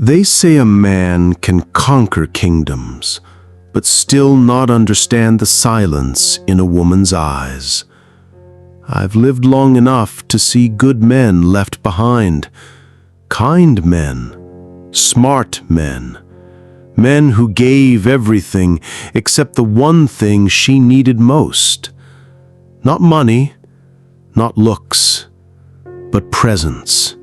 They say a man can conquer kingdoms, but still not understand the silence in a woman's eyes. I've lived long enough to see good men left behind, kind men, smart men, men who gave everything except the one thing she needed most. Not money, not looks, but presence.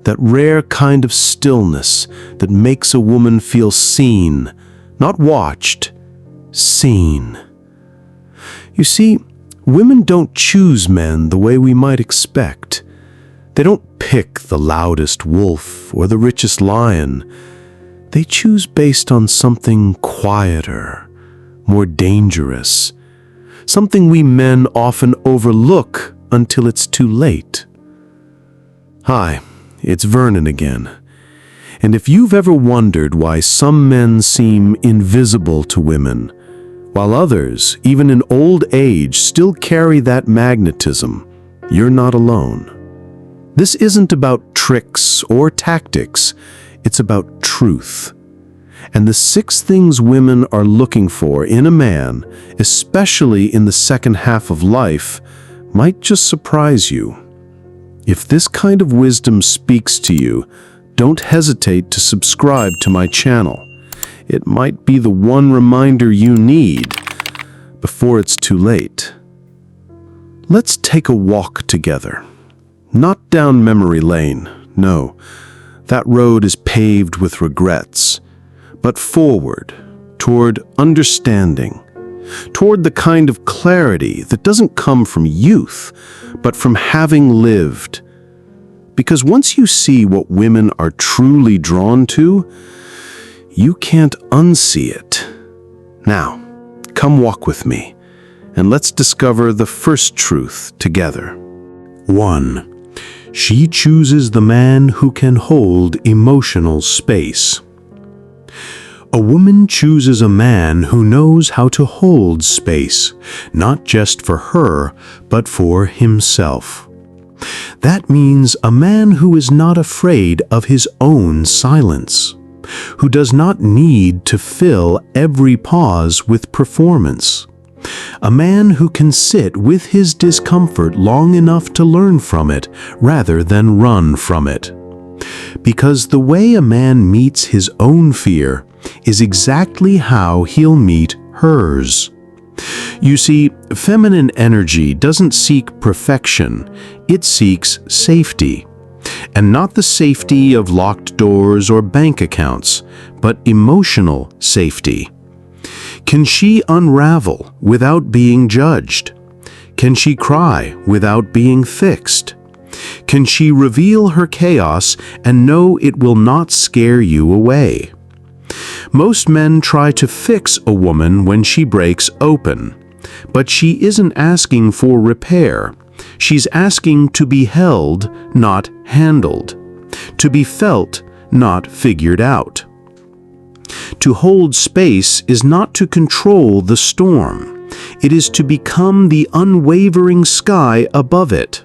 That rare kind of stillness that makes a woman feel seen, not watched, seen. You see, women don't choose men the way we might expect. They don't pick the loudest wolf or the richest lion. They choose based on something quieter, more dangerous, something we men often overlook until it's too late. Hi, it's Vernon again. And if you've ever wondered why some men seem invisible to women, while others, even in old age, still carry that magnetism, you're not alone. This isn't about tricks or tactics, it's about truth. And the 6 things women are looking for in a man, especially in the second half of life, might just surprise you. If this kind of wisdom speaks to you, don't hesitate to subscribe to my channel. It might be the one reminder you need before it's too late. Let's take a walk together. Not down memory lane, no. That road is paved with regrets, but forward, toward understanding, toward the kind of clarity that doesn't come from youth, but from having lived. Because once you see what women are truly drawn to, you can't unsee it. Now, come walk with me, and let's discover the first truth together. 1. She chooses the man who can hold emotional space. A woman chooses a man who knows how to hold space, not just for her, but for himself. That means a man who is not afraid of his own silence, who does not need to fill every pause with performance. A man who can sit with his discomfort long enough to learn from it rather than run from it. Because the way a man meets his own fear is exactly how he'll meet hers. You see, feminine energy doesn't seek perfection, it seeks safety. And not the safety of locked doors or bank accounts, but emotional safety. Can she unravel without being judged? Can she cry without being fixed? Can she reveal her chaos and know it will not scare you away? Most men try to fix a woman when she breaks open, but she isn't asking for repair. She's asking to be held, not handled. To be felt, not figured out. To hold space is not to control the storm. It is to become the unwavering sky above it.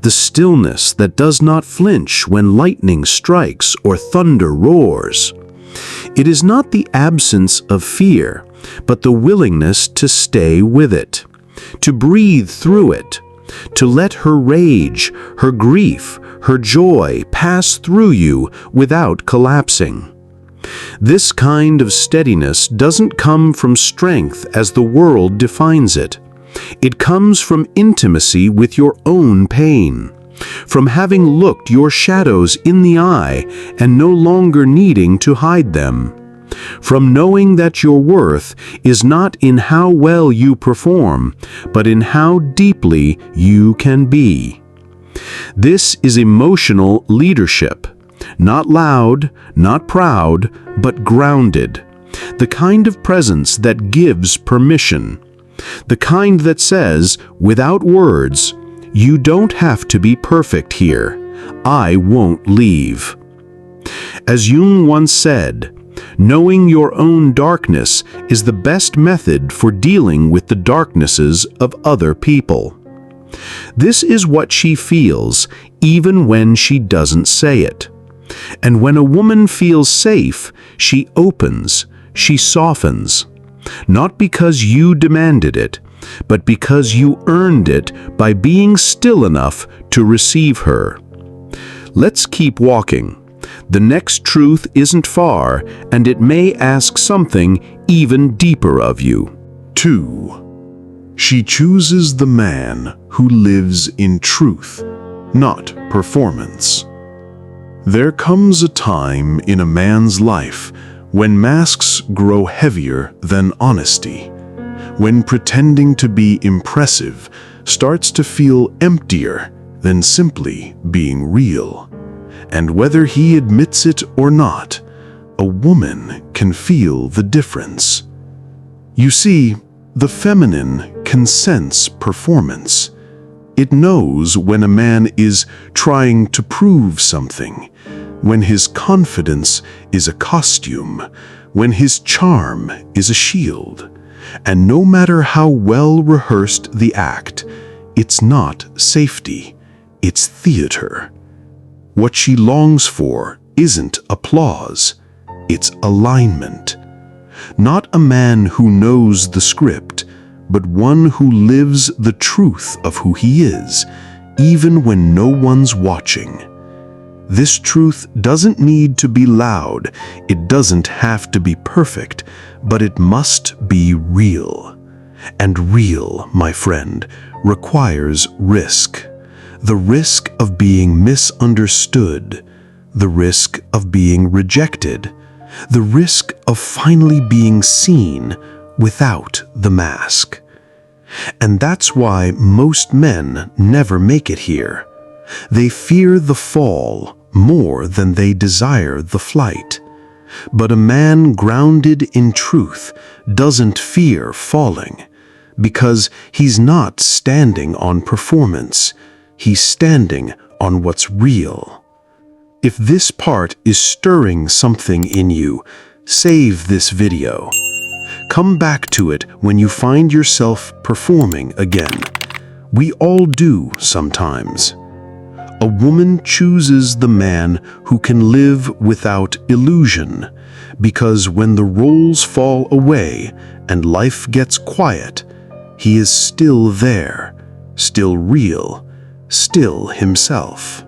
The stillness that does not flinch when lightning strikes or thunder roars. It is not the absence of fear, but the willingness to stay with it, to breathe through it, to let her rage, her grief, her joy pass through you without collapsing. This kind of steadiness doesn't come from strength as the world defines it. It comes from intimacy with your own pain, from having looked your shadows in the eye and no longer needing to hide them, from knowing that your worth is not in how well you perform, but in how deeply you can be. This is emotional leadership, not loud, not proud, but grounded, the kind of presence that gives permission, the kind that says, without words, "You don't have to be perfect here. I won't leave." As Jung once said, knowing your own darkness is the best method for dealing with the darknesses of other people. This is what she feels, even when she doesn't say it. And when a woman feels safe, she opens, she softens. Not because you demanded it, but because you earned it by being still enough to receive her. Let's keep walking. The next truth isn't far, and it may ask something even deeper of you. 2. She chooses the man who lives in truth, not performance. There comes a time in a man's life when masks grow heavier than honesty, when pretending to be impressive starts to feel emptier than simply being real. And whether he admits it or not, a woman can feel the difference. You see, the feminine can sense performance. It knows when a man is trying to prove something, when his confidence is a costume, when his charm is a shield. And no matter how well rehearsed the act, it's not safety, it's theater. What she longs for isn't applause, it's alignment. Not a man who knows the script, but one who lives the truth of who he is, even when no one's watching. This truth doesn't need to be loud, it doesn't have to be perfect, but it must be real. And real, my friend, requires risk. The risk of being misunderstood, the risk of being rejected, the risk of finally being seen without the mask. And that's why most men never make it here. They fear the fall more than they desire the flight. But a man grounded in truth doesn't fear falling, because he's not standing on performance. He's standing on what's real. If this part is stirring something in you, save this video. Come back to it when you find yourself performing again. We all do sometimes. A woman chooses the man who can live without illusion, because when the roles fall away and life gets quiet, he is still there, still real, still himself.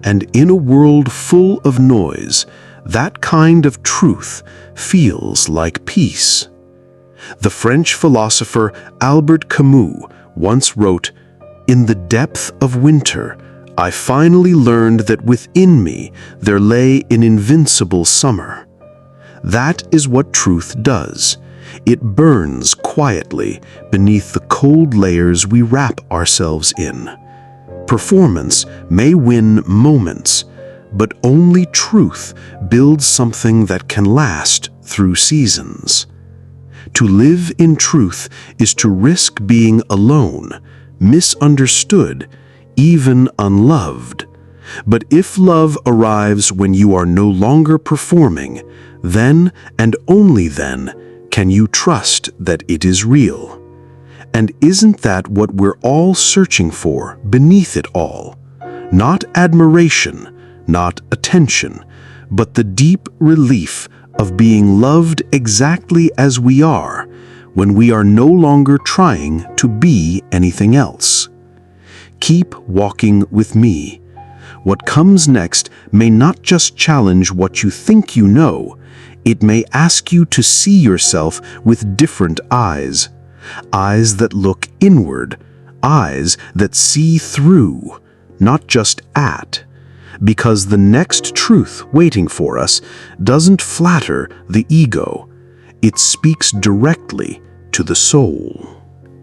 And in a world full of noise, that kind of truth feels like peace. The French philosopher Albert Camus once wrote, "In the depth of winter, I finally learned that within me there lay an invincible summer." That is what truth does. It burns quietly beneath the cold layers we wrap ourselves in. Performance may win moments, but only truth builds something that can last through seasons. To live in truth is to risk being alone, misunderstood, even unloved. But if love arrives when you are no longer performing, then and only then can you trust that it is real. And isn't that what we're all searching for beneath it all? Not admiration, not attention, but the deep relief of being loved exactly as we are, when we are no longer trying to be anything else. Keep walking with me. What comes next may not just challenge what you think you know, it may ask you to see yourself with different eyes. Eyes that look inward, eyes that see through, not just at. Because the next truth waiting for us doesn't flatter the ego, it speaks directly to the soul.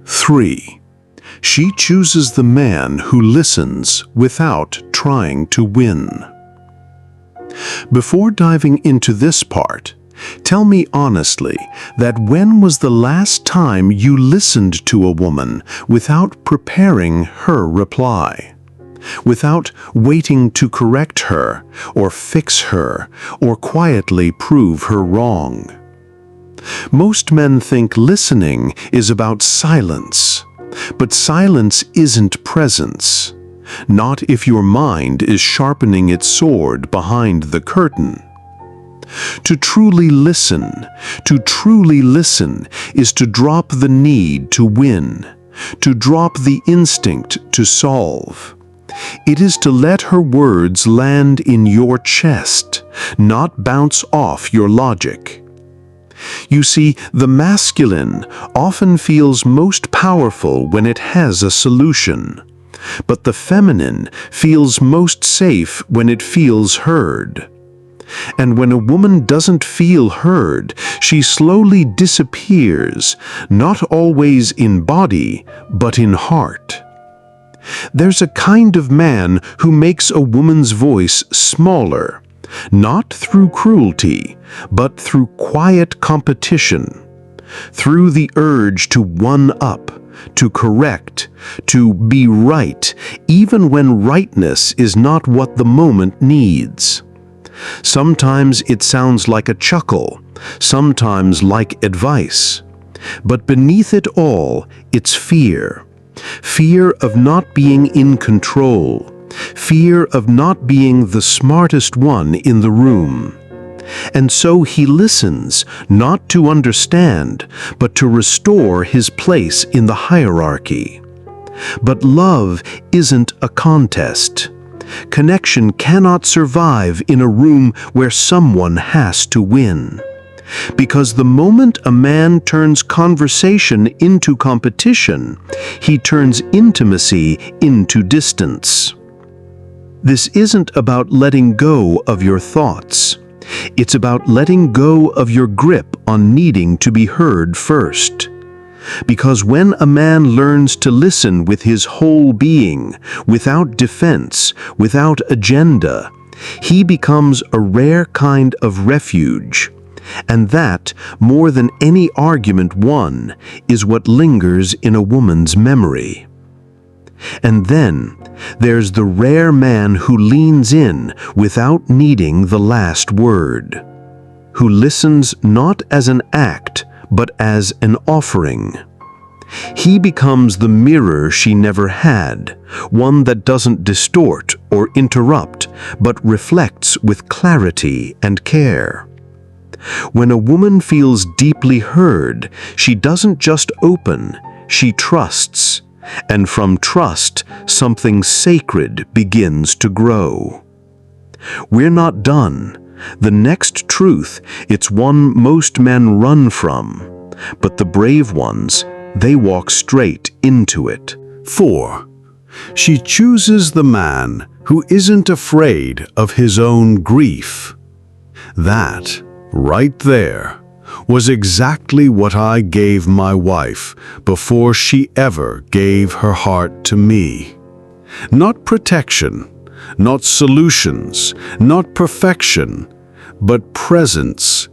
3. She chooses the man who listens without trying to win. Before diving into this part, tell me honestly that when was the last time you listened to a woman without preparing her reply? Without waiting to correct her, or fix her, or quietly prove her wrong? Most men think listening is about silence, but silence isn't presence. not if your mind is sharpening its sword behind the curtain. To truly listen is to drop the need to win, to drop the instinct to solve. It is to let her words land in your chest, not bounce off your logic. You see, the masculine often feels most powerful when it has a solution, but the feminine feels most safe when it feels heard. And when a woman doesn't feel heard, she slowly disappears, not always in body, but in heart. There's a kind of man who makes a woman's voice smaller, not through cruelty, but through quiet competition, through the urge to one-up, to correct, to be right, even when rightness is not what the moment needs. Sometimes it sounds like a chuckle, sometimes like advice. But beneath it all, it's fear. Fear of not being in control. Fear of not being the smartest one in the room. And so he listens, not to understand, but to restore his place in the hierarchy. But love isn't a contest. Connection cannot survive in a room where someone has to win. Because the moment a man turns conversation into competition, he turns intimacy into distance. This isn't about letting go of your thoughts. It's about letting go of your grip on needing to be heard first. Because when a man learns to listen with his whole being, without defense, without agenda, he becomes a rare kind of refuge. And that, more than any argument won, is what lingers in a woman's memory. And then, there's the rare man who leans in without needing the last word, who listens not as an act, but as an offering. He becomes the mirror she never had, one that doesn't distort or interrupt, but reflects with clarity and care. When a woman feels deeply heard, she doesn't just open, she trusts. And from trust, something sacred begins to grow. We're not done. The next truth, it's one most men run from. But the brave ones, they walk straight into it. 4. She chooses the man who isn't afraid of his own grief. That, right there, was exactly what I gave my wife before she ever gave her heart to me. Not protection, not solutions, not perfection, but presence,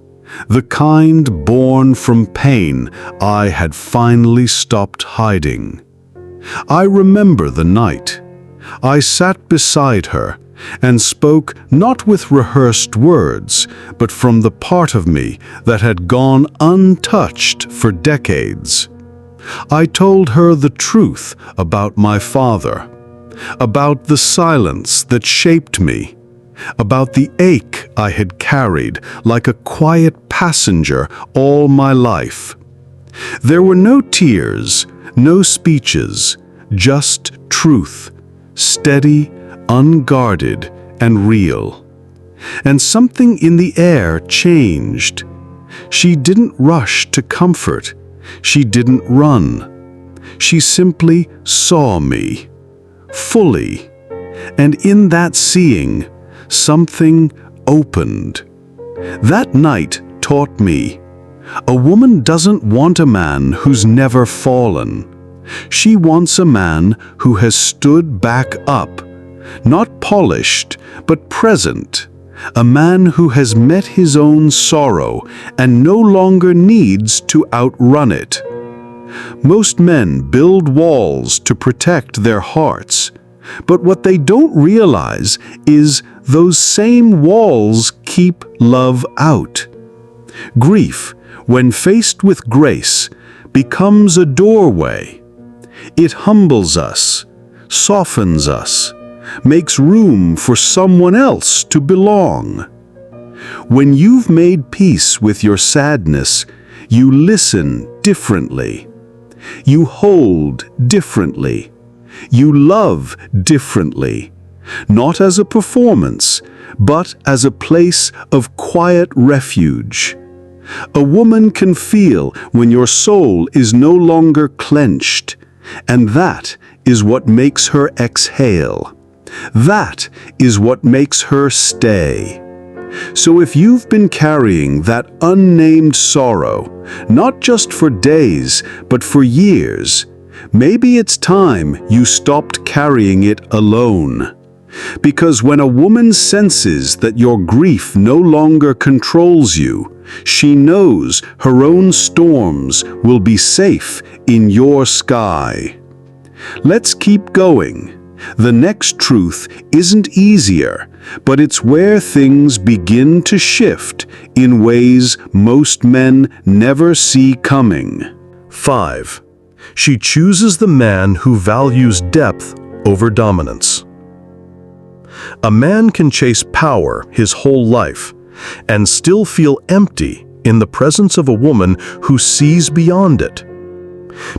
the kind born from pain I had finally stopped hiding. I remember the night. I sat beside her and spoke not with rehearsed words, but from the part of me that had gone untouched for decades. I told her the truth about my father, about the silence that shaped me, about the ache I had carried like a quiet passenger all my life. There were no tears, no speeches, just truth, steady, unguarded, and real. And something in the air changed. She didn't rush to comfort. She didn't run. She simply saw me, fully. And in that seeing, something opened. That night taught me, a woman doesn't want a man who's never fallen. She wants a man who has stood back up, not polished, but present, a man who has met his own sorrow and no longer needs to outrun it. Most men build walls to protect their hearts, but what they don't realize is those same walls keep love out. Grief, when faced with grace, becomes a doorway. It humbles us, softens us, makes room for someone else to belong. When you've made peace with your sadness, you listen differently. You hold differently. You love differently. Not as a performance, but as a place of quiet refuge. A woman can feel when your soul is no longer clenched, and that is what makes her exhale. That is what makes her stay. So if you've been carrying that unnamed sorrow, not just for days, but for years, maybe it's time you stopped carrying it alone. Because when a woman senses that your grief no longer controls you, she knows her own storms will be safe in your sky. Let's keep going. The next truth isn't easier, but it's where things begin to shift in ways most men never see coming. 5. She chooses the man who values depth over dominance. A man can chase power his whole life and still feel empty in the presence of a woman who sees beyond it.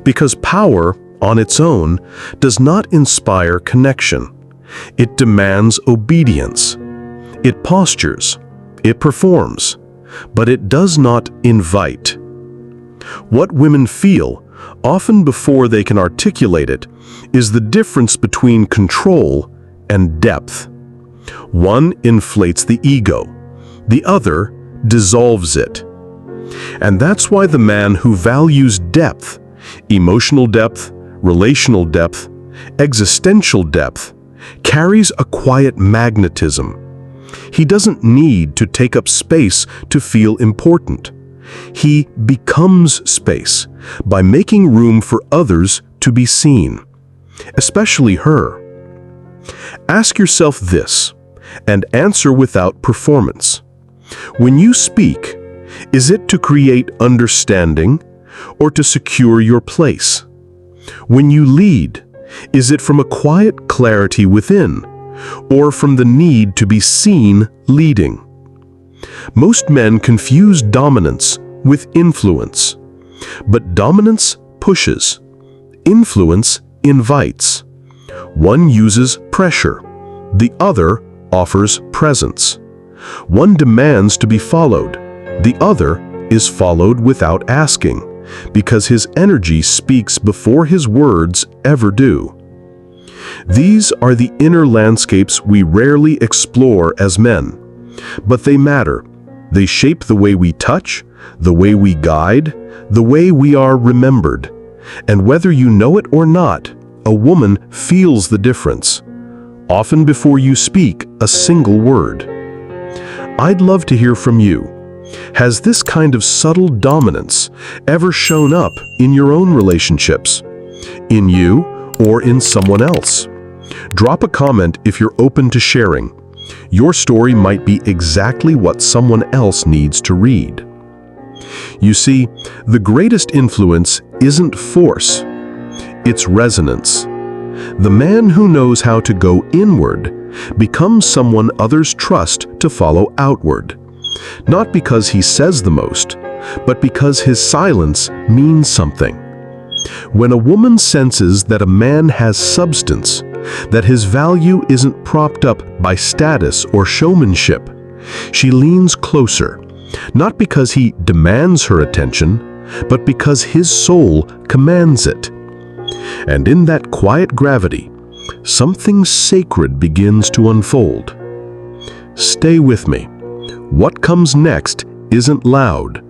Because power, on its own, does not inspire connection. It demands obedience. It postures. It performs. But it does not invite. What women feel, often before they can articulate it, is the difference between control and depth. One inflates the ego. The other dissolves it. And that's why the man who values depth, emotional depth, relational depth, existential depth, carries a quiet magnetism. He doesn't need to take up space to feel important. He becomes space by making room for others to be seen, especially her. Ask yourself this, and answer without performance. When you speak, is it to create understanding or to secure your place? When you lead, is it from a quiet clarity within or from the need to be seen leading? Most men confuse dominance with influence, but dominance pushes, influence invites. One uses pressure, the other offers presence. One demands to be followed, the other is followed without asking, because his energy speaks before his words ever do. These are the inner landscapes we rarely explore as men, but they matter. They shape the way we touch, the way we guide, the way we are remembered. And whether you know it or not, a woman feels the difference, often before you speak a single word. I'd love to hear from you. Has this kind of subtle dominance ever shown up in your own relationships? In you or in someone else? Drop a comment if you're open to sharing. Your story might be exactly what someone else needs to read. You see, the greatest influence isn't force, it's resonance. The man who knows how to go inward becomes someone others trust to follow outward. Not because he says the most, but because his silence means something. When a woman senses that a man has substance, that his value isn't propped up by status or showmanship, she leans closer, not because he demands her attention, but because his soul commands it. And in that quiet gravity, something sacred begins to unfold. Stay with me. What comes next isn't loud,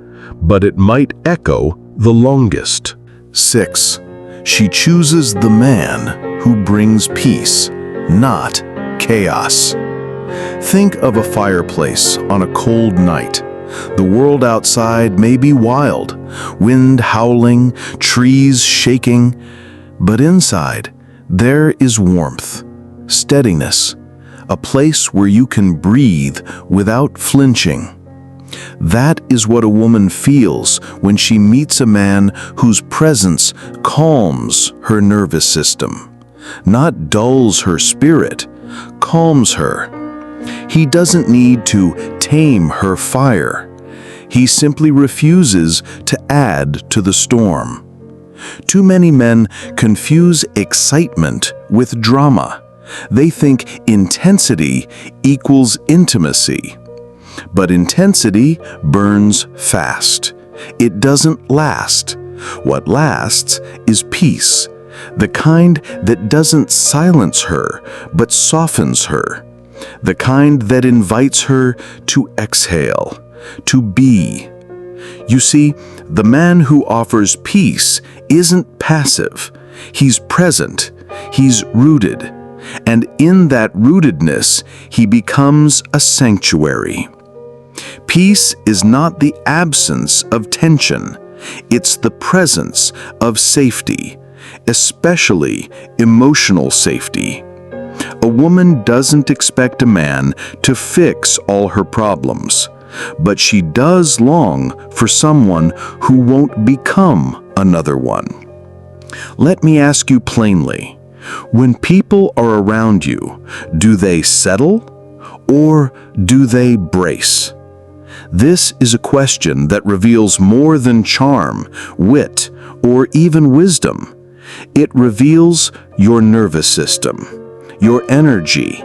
but it might echo the longest. 6. She chooses the man who brings peace, not chaos. Think of a fireplace on a cold night. The world outside may be wild, wind howling, trees shaking, but inside there is warmth, steadiness, a place where you can breathe without flinching. That is what a woman feels when she meets a man whose presence calms her nervous system. not dulls her spirit, calms her. He doesn't need to tame her fire. He simply refuses to add to the storm. Too many men confuse excitement with drama. They think intensity equals intimacy. But intensity burns fast. It doesn't last. What lasts is peace, the kind that doesn't silence her, but softens her, the kind that invites her to exhale, to be. You see, the man who offers peace isn't passive. He's present. He's rooted. And in that rootedness, he becomes a sanctuary. Peace is not the absence of tension. It's the presence of safety, especially emotional safety. A woman doesn't expect a man to fix all her problems, but she does long for someone who won't become another one. Let me ask you plainly, when people are around you, do they settle or do they brace? This is a question that reveals more than charm, wit, or even wisdom. It reveals your nervous system, your energy.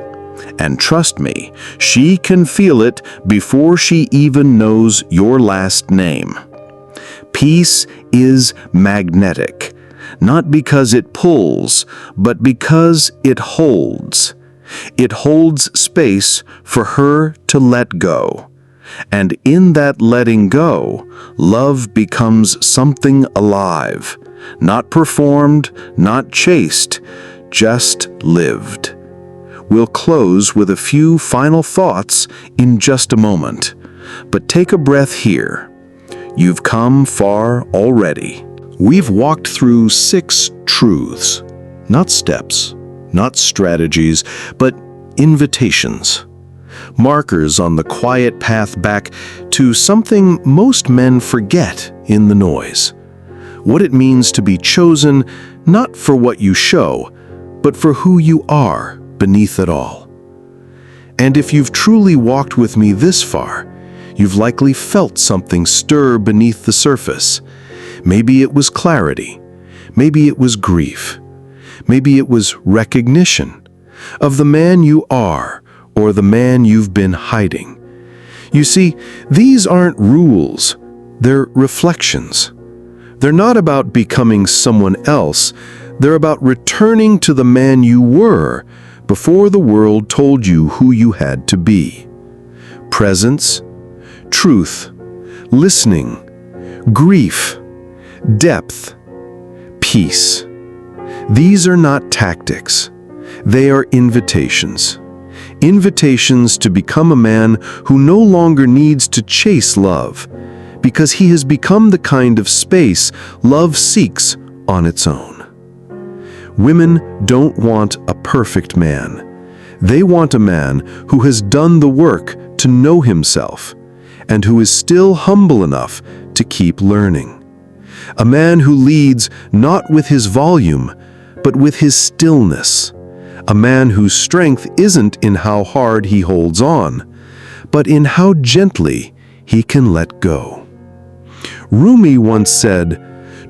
And trust me, she can feel it before she even knows your last name. Peace is magnetic, not because it pulls, but because it holds. It holds space for her to let go. And in that letting go, love becomes something alive, not performed, not chased, just lived. We'll close with a few final thoughts in just a moment, but take a breath here. You've come far already. We've walked through 6 truths, not steps, not strategies, but invitations. Markers on the quiet path back to something most men forget in the noise. What it means to be chosen not for what you show, but for who you are beneath it all. And if you've truly walked with me this far, you've likely felt something stir beneath the surface. Maybe it was clarity. Maybe it was grief. Maybe it was recognition of the man you are or the man you've been hiding. You see, these aren't rules. They're reflections. They're not about becoming someone else. They're about returning to the man you were before the world told you who you had to be. Presence, truth, listening, grief, depth, peace. These are not tactics. They are invitations. Invitations to become a man who no longer needs to chase love, because he has become the kind of space love seeks on its own. Women don't want a perfect man. They want a man who has done the work to know himself and who is still humble enough to keep learning. A man who leads not with his volume, but with his stillness. A man whose strength isn't in how hard he holds on, but in how gently he can let go. Rumi once said,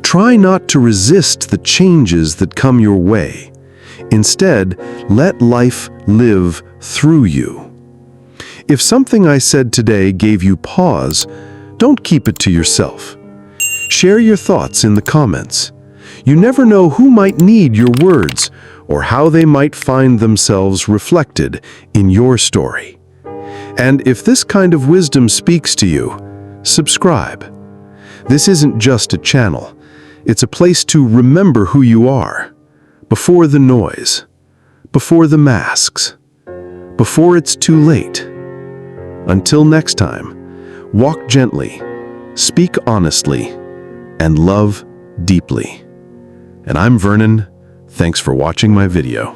"Try not to resist the changes that come your way. Instead, let life live through you." If something I said today gave you pause, don't keep it to yourself. Share your thoughts in the comments. You never know who might need your words or how they might find themselves reflected in your story. And if this kind of wisdom speaks to you, subscribe. This isn't just a channel. It's a place to remember who you are, before the noise, before the masks, before it's too late. Until next time, walk gently, speak honestly, and love deeply. And I'm Vernon. Thanks for watching my video.